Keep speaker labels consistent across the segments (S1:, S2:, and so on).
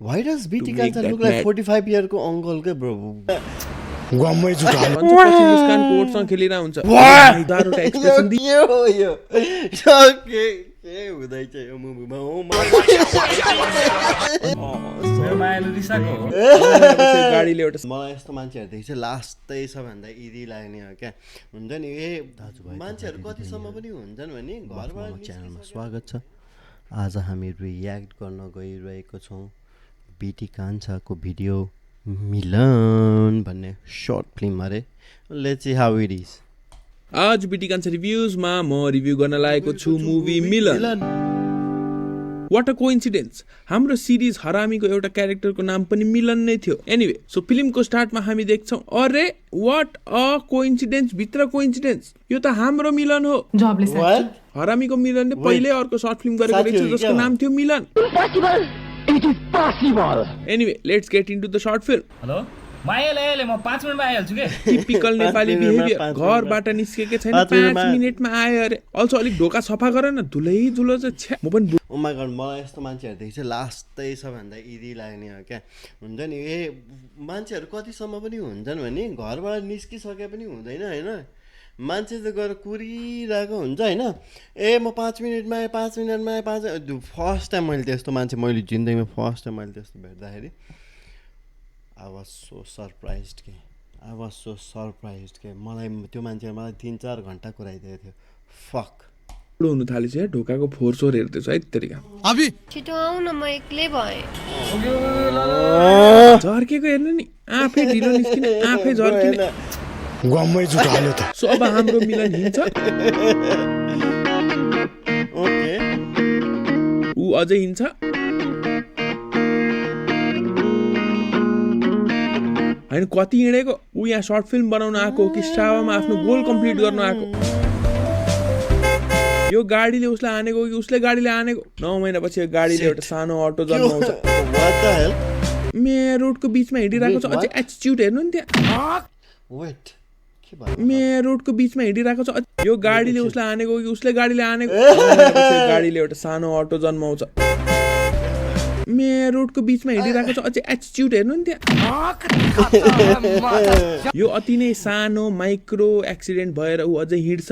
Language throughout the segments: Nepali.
S1: Why does BT Kancha look like 45 year को uncle के bro?
S2: गम्मै जुटा
S3: भन्छ पछि मुस्कान कोटसँग खेलिरा हुन्छ दारुटा एक्सप्रेसन दि
S1: यो के हुँदैछ यो मुभीमा
S4: मेरो मायालु रिसाको हो
S3: गाडीले एउटा
S1: मलाई यस्तो मान्छेहरुदेखि चाहिँ लास्टै सबभन्दा इजी लाग्ने हो क्या हुन्छ नि ए दाजुभाइ मान्छेहरु कतिसम्म पनि हुन्छन् भने घरबाट च्यानलमा स्वागत छ। आज हामी रियाक्ट गर्न गइरहेको छौँ बीटी कान्छाको भिडियो मिलन भन्ने सर्ट फिल्म अरे। Let's see how it is.
S3: आज बीटी कान्छा रिभ्युजमा म रिभ्यू गर्न लागेको छु movie Milan. What a coincidence, हाम्रो सिरिज हरामीको एउटा क्यारेक्टरको नाम पनि मिलन नै थियो। एनिवे सो फिल्मको स्टार्टमा हामी देख्छौँ अरे वाट अ कोइन्सिडेन्स भित्र कोइन्सिडेन्स, यो त हाम्रो मिलन हो। हरामीको मिलनले पहिले अर्को सर्ट फिल्म गरेको रहेछ जसको नाम थियो Milan. Anyway let's get into the short film.
S4: Hello मायाले म 5 मिनेटमा आइहाल्छु के।
S3: टिपिकल नेपाली बिहेभियर, घरबाट निस्केकै छैन 5 मिनेटमा आयो अरे। अल्सो अलिक ढोका सफा गर न, धुलै धुलो चाहिँ छ्या। म पनि
S1: ओ माय गॉड, मलाई यस्तो मान्छेहरुदेखि चाहिँ लास्टै सबभन्दा इजी लाग्ने हो क्या हुन्छ नि ए मान्छेहरु कतिसम्म पनि हुन्छन् भने घरबाट निस्किसके पनि हुँदैन हैन, मान्छे चाहिँ गएर कुरिरहेको हुन्छ होइन। ए म 5 मिनेटमा आएँ 5 मिनेटमा आएँ 5 फर्स्ट टाइम मैले त्यस्तो मान्छे मैले जिन्दगीमा फर्स्ट टाइम मैले त्यस्तो भेट्दाखेरि I was so surprised के मलाई त्यो मान्छेले मलाई 3-4 घन्टा कुराइदिएको थियो। फक
S3: हुनु थालेछ है, ढोकाको फोहोर सोहोर हेर्दैछ है तरिका।
S5: अभी छिटो आऊ न, म एक्लै भएँ।
S3: झर्केको हेर्नु नि, आफै ढिलो निस्किने आफै झर्किने।
S2: गम्मै जुटाल्यो त।
S3: सो अब हाम्रो मिलन हिँड्छ।
S1: ओके
S3: ऊ अझै हिँड्छ। होइन कति हिँडेको, ऊ यहाँ सर्ट फिल्म बनाउन आएको कि स्ट्राभामा आफ्नो गोल कम्प्लिट गर्न आएको। यो गाडीले उसलाई हानेको कि उसले गाडीले हानेको। 9 महिनापछि यो गाडीले एउटा सानो अटो जन्माउँछ। मेयर रोडको बिचमा हिँडिरहेको छ, अझै एटिट्युड हेर्नु नि त्यहाँ।
S1: वेट
S3: मेयर रोडको बिचमा हिँडिरहेको छ, यो गाडीले उसलाई हानेको कि उसले गाडीले हानेको। गाडीले एउटा सानो अटो जन्माउँछ। मेयर रोडको बिचमा हिँडिरहेको छ, अझै एटिट्युड हेर्नु नि त्यहाँ। यो अति नै सानो माइक्रो एक्सिडेन्ट भएर ऊ अझै हिँड्छ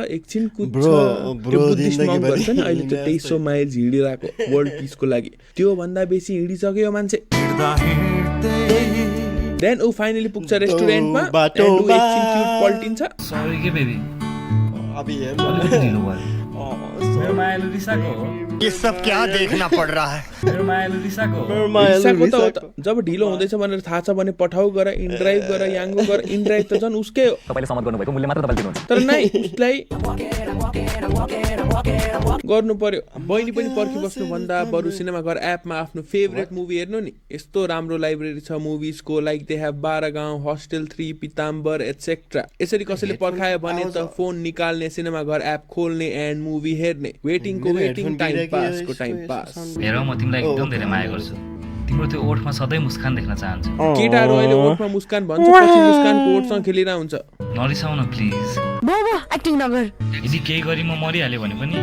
S3: एकछिन कुद्छ। त्यो बुद्धिस्ट मङ्क भन्छ नि अहिले त्यो 2300 माइल्स हिँडिरहेको वर्ल्ड पिसको लागि, त्यो भन्दा बेसी हिँडिसक्यो यो मान्छे। देन ऊ फाइनली पुग्छ रेस्टुरेन्टमा, एकछिन क्युट पल्टिन्छ।
S4: सरी के बेबी,
S1: अभी
S4: ढिलो भयो। मेरो मायालु रिसाको हो।
S2: ये सब क्या देखना पड़ रहा है।
S4: मेरो मायालु रिसाको हो।
S3: रिसाको त हो त, जब ढिलो हुँदैछ भनेर थाहा छ भने पठाउ गर, इनड्राइभ गर, याङ्गो गर। इनड्राइभ त झन् उसकै हो,
S6: तपाईले सहमत गर्नुभएको मूल्य मात्र तपाईले दिनुहुन्छ।
S3: तर नै उसलाई गर्नु पर्यो। बहिनी पनि पर्खिबस्नु भन्दा बरु सिनेमा घर एपमा आफ्नो फेभरेट मुभी हेर्नु नि। यस्तो राम्रो लाइब्रेरी छ मुभिजको, लाइक दे हेभ 12 गाउँ, हस्टेल 3, पिताम्बर एटसेट्रा। यसरी कसैले पर्खायो भने त फोन निकाल्ने, सिनेमा घर एप खोल्ने एन्ड मुभी हेर्ने। वेटिङको वेटिङ, टाइम पासको टाइम पास।
S4: हेर म तिमीलाई एकदम धेरै माया गर्छु। तिम्रो त्यो ओठमा सधैँ मुस्कान देख्न चाहन्छु।
S3: केटाहरू अहिले ओठमा मुस्कान भन्छ पछि मुस्कानको ओठसँग खेलिरा हुन्छ।
S4: नरिसाउ न प्लिज।
S5: बाबा एक्टिङ नगर।
S4: यदि केही गरी म मरिहाल्यो भने पनि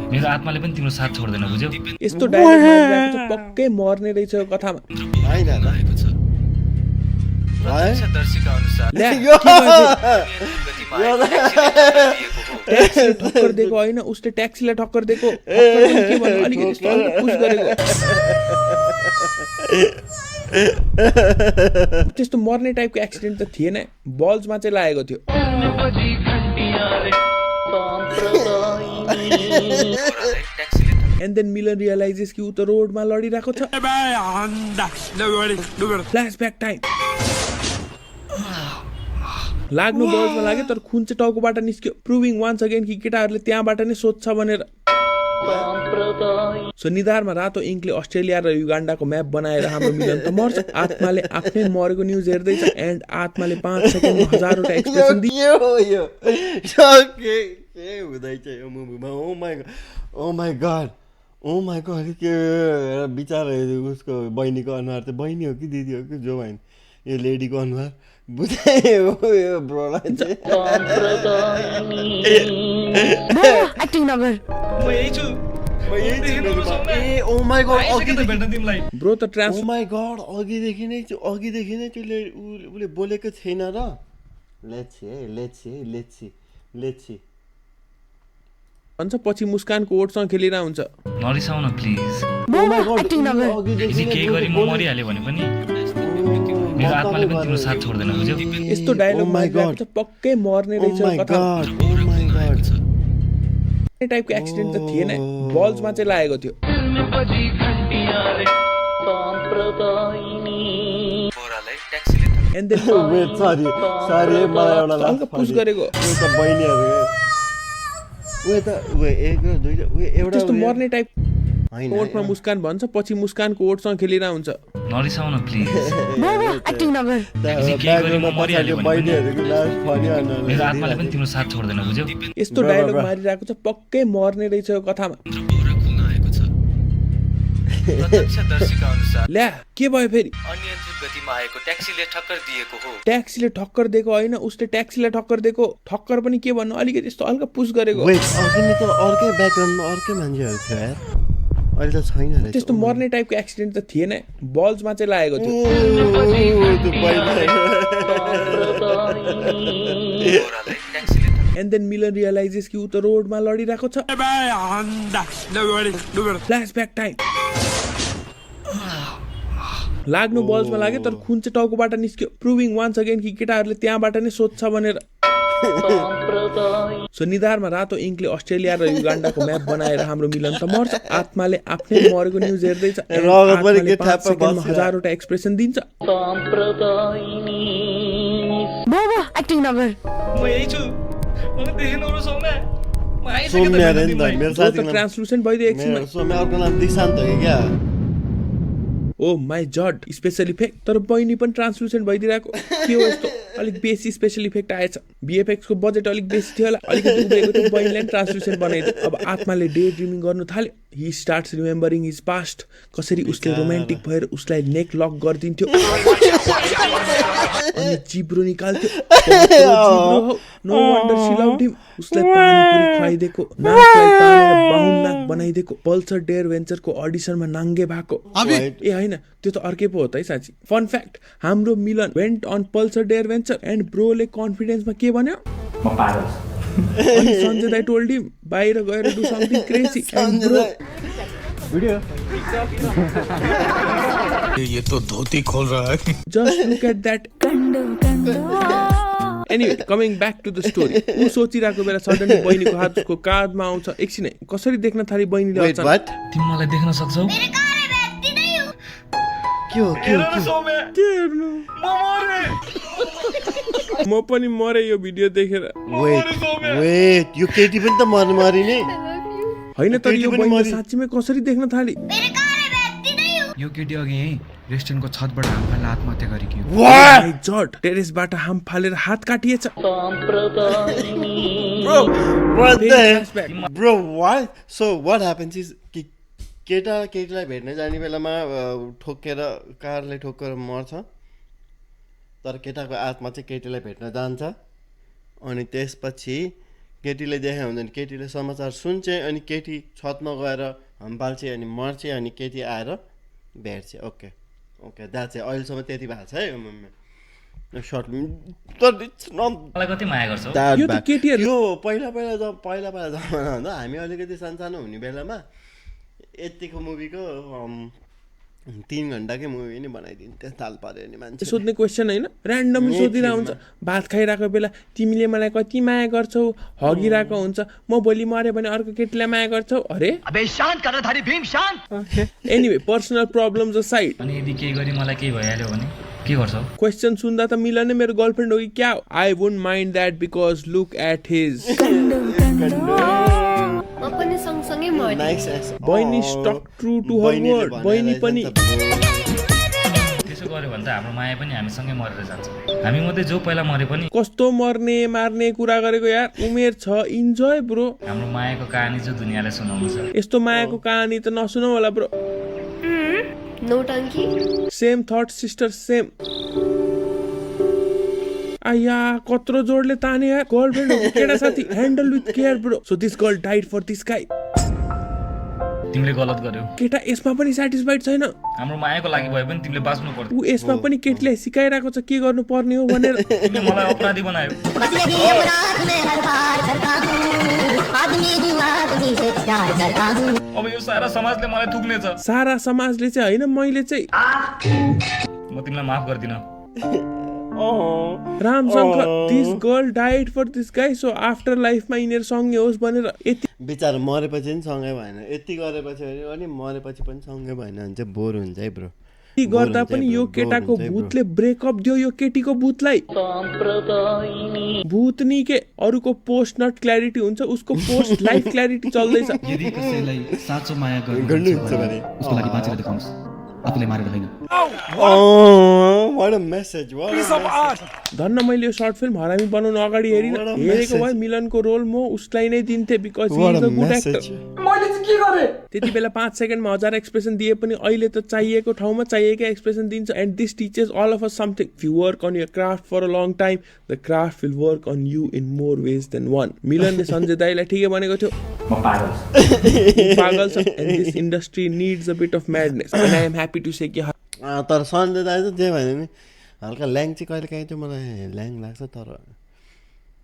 S4: मेरो आत्माले पनि तिम्रो साथ छोड्दैन, बुझ्यौ।
S3: यस्तो डायलग मारिरहेको छ, पक्कै मर्ने रहेछ यो कथामा।
S4: दर्शिका अनुसार
S3: ट्याक्सीले ठक्कर दिएको होइन, उसले ट्याक्सीलाई ठक्कर दिएको। अलिकति पुस गरेको, त्यस्तो मर्ने टाइपको एक्सिडेन्ट त थिएन, बल्समा चाहिँ लागेको थियो। एन्ड देन मिलन रियलाइजेस कि ऊ त रोडमा लडिरहेको छ। Flashback time. लाग्नु बल्समा लाग्यो तर खुन चाहिँ टाउकोबाट निस्क्यो, प्रुभिङ वान्स अगेन कि केटाहरूले त्यहाँबाट नै सोध्छ भनेर। सो निधारमा रातो इङ्कले अस्ट्रेलिया र युगान्डाको म्याप बनाएर हाम्रो मिलन त मर्छ। आत्माले आफ्नै मरेको न्युज हेर्दैछ एन्ड आत्माले 5 सेकेन्डमा 1000वटा एक्सप्रेसन दियो।
S1: के हुँदैछ यो मुभीमा। ओ माय गॉड के बिचारा उसको बहिनीको अनुहार त बहिनी हो कि दिदी हो कि जो भएन, यो लेडीको अनुहार बुझे हो यो ब्रोलाई चाहिँ।
S5: एक्टिङ नगर।
S4: म यही छु।
S1: ए ओ माई गॉड
S4: आइसक्यो त भेट्न तिमीलाई
S3: ब्रो त ट्रान्स
S1: ओ माई गॉड अघिदेखि नै त्यसले उसले बोलेको छैन र लेट्स सी
S3: भन्छ पछि मुस्कानको ओठसँग खेलिरहेको हुन्छ
S4: नरिसाउ न प्लिज
S5: एक्टिङ नगर
S4: यदि केही गरी म मरिहालेँ भने पनि मेरो आत्माले पनि तिम्रो साथ छोड्दैन बुझ्यौ
S3: यस्तो डायलग मारिरहेको छ पक्कै मर्ने रहेछ कथा टाइपको एक्सिडेन्ट त थिएन बल्समा चाहिँ लागेको थियो And then
S1: वेट सरी मलाई एउटा
S3: हल्का पुस गरेको
S1: एउटा बहिनीहरू एउटा
S3: त्यस्तो मर्ने टाइप
S1: होइन
S3: ओठमा मुस्कान भन्छ पछि मुस्कानको ओठसँग खेलिरहेको हुन्छ
S4: नरिसाउ न प्लिज
S5: एक्टिङ नगर
S4: यदि केही गरी म मरिहालेँ भने पनि
S1: बहिनीहरूको लास्ट फनिहाल्नु
S4: मेरो आत्माले पनि तिम्रो साथ छोड्दैन बुझ्यौ
S3: यस्तो डायलग मारिरहेको छ पक्कै मर्ने रहेछ यो कथामा
S6: प्रत्यक्षदर्शीका अनुसार
S3: ल्या के भयो फेरि
S6: अनियन्त्रित गतिमा आएको ट्याक्सीले ठक्कर दिएको हो
S3: ट्याक्सीले ठक्कर दिएको होइन उसले ट्याक्सीलाई ठक्कर दिएको ठक्कर पनि के भन्नु अलिकति यस्तो हल्का पुस गरेको
S1: वेट अघि नि त अर्कै ब्याकग्राउन्डमा अर्कै मान्छेहरू थियो यार अहिले त छैन रहेछ
S3: त्यस्तो मर्ने टाइपको एक्सिडेन्ट त थिएन बल्समा चाहिँ लागेको थियो
S6: छोरालाई ट्याक्सीले
S3: एन्ड देन मिलन रियलाइजेस कि ऊ त रोडमा लडिरहेको छ फ्ल्यासब्याक टाइम लाग्नु बल्समा लाग्यो तर खुन चाहिँ टाउकोबाट निस्क्यो प्रुभिङ वान्स अगेन कि केटाहरूले त्यहाँबाट नै सोध्छ भनेर सो निधारमा रातो इङ्कले अस्ट्रेलिया र युगान्डाको म्याप बनाएर हाम्रो मिलन त मर्छ आत्माले आफ्नै मरेको न्युज हेर्दैछ आत्माले 5 सेकेन्डमा हजारवटा एक्सप्रेसन दिन्छ
S5: एक्टिङ नगर
S4: म यही छु मलाई देखेन र सौम्या म आइसक्यो त
S1: सौम्या
S4: भेट्न
S1: रे नि त
S4: तिमीलाई
S1: मेरो
S3: जो त
S1: साथीको नाम
S3: ट्रान्सलुसेन्ट भइदियो एकछिनमा
S1: सौम्या अर्को नाम दिशान्त हो क्या
S3: ओ माई जड स्पेसल इफेक्ट तर बहिनी पनि ट्रान्सलुसेन्ट भइदिरहेको के हो यस्तो अलिक बेसी स्पेसल इफेक्ट आएछ बिएफएक्सको बजेट अलिक बेसी थियो होला अलिकति उब्रेको थियो बहिनीलाई पनि ट्रान्सलुसेन्ट बनाइदियो अब आत्माले डे ड्रिमिङ गर्नु थाल्यो he starts remembering his past कसरी उसले रोमान्टिक भएर उसलाई नेक लक गरिदिन्थ्यो अनि जिब्रो निकाल्थ्यो जिब्रो हो नो वन्डर शी लभ्ड हिम उसलाई पानीपुरी खुवाइदिएको नाकलाई तानेर बाहुन नाक बनाइदिएको पल्सर डेयर भेन्चरको अडिसनमा नाङ्गे भएको ए होइन त्यो त अर्कै पो हो त है साँच्ची फन फ्याक्ट हाम्रो Milan went on Pulsar dare venture and ब्रोले कन्फिडेन्समा के भन्यो
S4: म पागल
S3: अनि सञ्जय दाइ टोल्ड हिम बाहिर गएर do something crazy and bro
S2: ये तो धोती खोल रहा है
S3: just look at that anyway coming back to the story ऊ सोचिरहेको बेला सडनली बहिनीको हातको काँधमा आउँछ एकछिनै कसरी देख्न थाली बहिनीले
S1: वेट
S3: अचानक
S1: व्हाट
S4: तिमी मलाई देख्न सक्छौ
S1: के हो
S4: सौम्या
S3: के हेर्नु म पनि मरे यो भिडियो देखेर
S1: वेट यो केटी पनि त मरि नै
S3: होइन तर यो
S1: केटी पनि
S3: बहिनी
S1: मरि-
S3: साँच्चीमै कसरी देख्न थाली
S7: यो केटी अघि यही रेस्टुरेन्टको छतबाट हाम फाल्न आत्महत्या गरेकी हो
S3: माई जड टेरेसबाट हाम फालेर हात काटिएछ
S1: bro what so what happens is कि केटीलाई भेट्न जाने बेलामा ठोकेर कारले ठोकेर मर्छ तर केटाको आत्मा चाहिँ केटीलाई भेट्न जान्छ अनि त्यसपछि केटीले देखायो हुँदैन केटीले समाचार सुन्छ अनि केटी छतमा गएर हम्पाल्छ अनि मर्छ अनि केटी आएर भेट्छ ओके द्याट्स इट अहिलेसम्म त्यति भएको छ है सर्ट तर इट्स नट
S4: मलाई कति माया गर्छौ
S3: यो त केटीहरू
S1: यो पहिला जमाना हुँदा हामी अलिकति सानो हुने बेलामा यतिको मुभीको 3 घन्टाकै मुभी नै बनाइदिन्थ्यो ताल पाऱ्यो नि मान्छे
S3: सोध्ने क्वेसन होइन ऱ्यान्डमली सोधिरहेको हुन्छ भात खाइरहेको बेला तिमीले मलाई कति माया गर्छौ हगिरहेको हुन्छ म भोलि मऱ्यो भने अर्को केटीलाई माया गर्छौ अरे एनिवे पर्सनल प्रब्लम्स असाइड
S4: अनि यदि केही गरी मलाई केही भइहाल्यो भने के गर्छौ
S3: क्वेसन सुन्दा त मिलन नै मेरो गर्लफ्रेन्ड हो कि क्या I won't mind that because look at his
S5: म पनि सँगसँगै मर्ने
S1: नाइस
S3: बहिनी stuck true to her word बहिनी पनि
S4: त्यसो गर्यो भने त हाम्रो माया पनि हामीसँगै मरेर जान्छ हामी मध्ये जो पहिला मरे पनि
S3: कस्तो मर्ने मार्ने कुरा गरेको यार उमेर छ इन्जोय ब्रो
S4: हाम्रो मायाको कहानी जो दुनियाँलाई सुनाउनु छ
S3: यस्तो मायाको कहानी त नसुनौ होला ब्रो
S5: नौटङ्की
S3: सेम थट सिस्टर सेम आया कत्रो जोडले ताने यार गर्लफ्रेन्ड हो केटा साथी handle with care bro so this girl died for this guy
S4: तिमीले गलत गर्यौ
S3: केटा यसमा पनि सेटिस्फाइड छैन
S4: हाम्रो मायाको लागि भए पनि तिमीले बाँच्नु पर्छ
S3: ऊ यसमा पनि केटीलाई सिकाइरहेको छ के गर्नु पर्ने हो भनेर
S4: तिमीले मलाई अपराधी बनायौ अब यो सारा समाजले मलाई थुक्नेछ
S3: सारा समाजले चाहिँ होइन मैले चाहिँ
S4: म तिमीलाई माफ गर्दिन
S3: Ramshankar this girl died for this guy so after लाइफमा यिनीहरू सँगै होस् भनेर यति
S1: बिचारा मरेपछि पनि सँगै भएन यति गरेपछि अनि मरेपछि पनि सँगै भएन भने चाहिँ बोर हुन्छ है ब्रो
S3: गर्दा पनि यो केटाको भूतले ब्रेकअप दियो यो केटीको भूतलाई भूतनी के अरूको पोस्ट नट क्ल्यारिटी हुन्छ उसको पोस्ट लाइफ क्ल्यारिटी चल्दैछ
S7: यदि कसैलाई साँचो माया
S1: गर्नुहुन्छ भने
S7: उसको लागि बाँचेर देखाउनुहोस् आफूले मारेर होइन
S1: what a message what a message
S3: धन्न मैले यो सर्ट फिल्म हरामी बनाउन अगाडि हेरेको भए मिलनको रोल म उसलाई नै दिन्थे because he is a good actor त्यति बेला 5 सेकेन्डमा 1000 एक्सप्रेसन दिए पनि अहिले त चाहिएको ठाउँमा चाहिएकै एक्सप्रेसन दिन्छ and this teaches all of us something if you work on your craft for a long time the craft will work on you in more ways than one मिलनले सञ्जय दाईलाई ठिकै भनेको थियो
S4: म पागल
S3: पागल छ and this industry needs a bit of madness and I am happy to say कि
S1: तर सन्जय दाइ चाहिँ जे भने नि हल्का ल्याङ चाहिँ कहिले काहीँ चाहिँ मलाई ल्याङ लाग्छ तर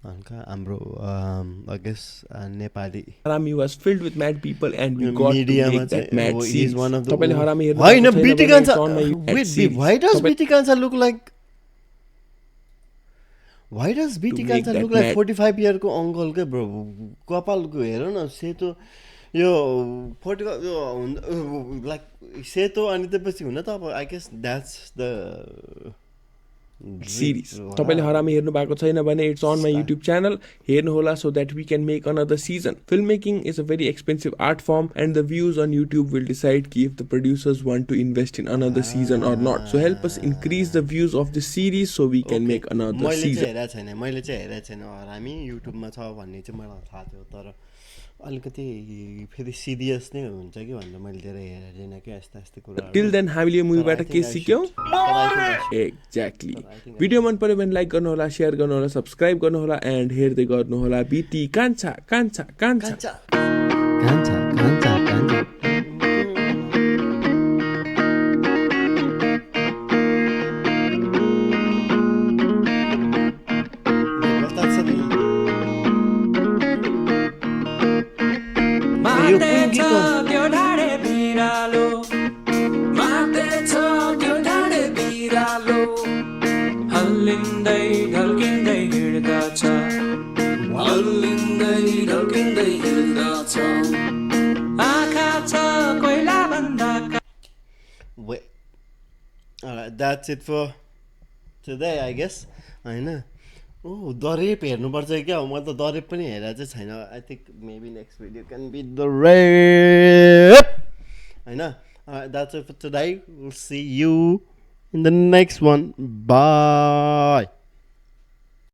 S1: हल्का हाम्रो I guess Nepali
S3: Harami was filled with mad people and we got to
S1: मिडियामा
S3: मेक दैट म्याड
S1: चाहिँ
S3: सीन
S1: one of the
S3: तपाईले हरामी हेर्नु
S1: होइन बिटी कान्छा why does बिटी कान्छा look like
S3: make that
S1: 45 year को अङ्कल के ब्रो कपालको हेर न सेतो यो 40 लाइक सेतो अनि त्यसपछि हुन त अब I guess that's the
S3: series तपाईले हरामी हेर्नु भएको छैन भने it's on my YouTube channel हेर्नु होला so that we can make another season film making is a very expensive art form and the views on YouTube will decide कि if the producers want to invest in another season or not so help us increase the views of the series so we can make another season
S1: मैले चाहिँ हेरेको छैन हरामी युट्युबमा छ भन्ने चाहिँ मलाई थाहा थियो तर अलिकति फेरि सिरियस नै हुन्छ कि भनेर मैले धेरै हेरेन कि यस्ता यस्तो कुरा
S3: टिल देन हामीले मुभीबाट के सिक्यौँ एक्ज्याक्टली भिडियो मन पर्यो भने लाइक गर्नुहोला सेयर गर्नुहोला सब्सक्राइब गर्नुहोला एन्ड हेर्दै गर्नुहोला बिटी कान्छा कान्छा कान्छा
S1: कान्छा कान्छा कान्छा That's it for today, I guess. होइन दरेप हेर्नुपर्छ क्या म त दरेप पनि हेरेर चाहिँ छैन I think maybe next video can be the rap होइन that's it for today we'll see you in the next one by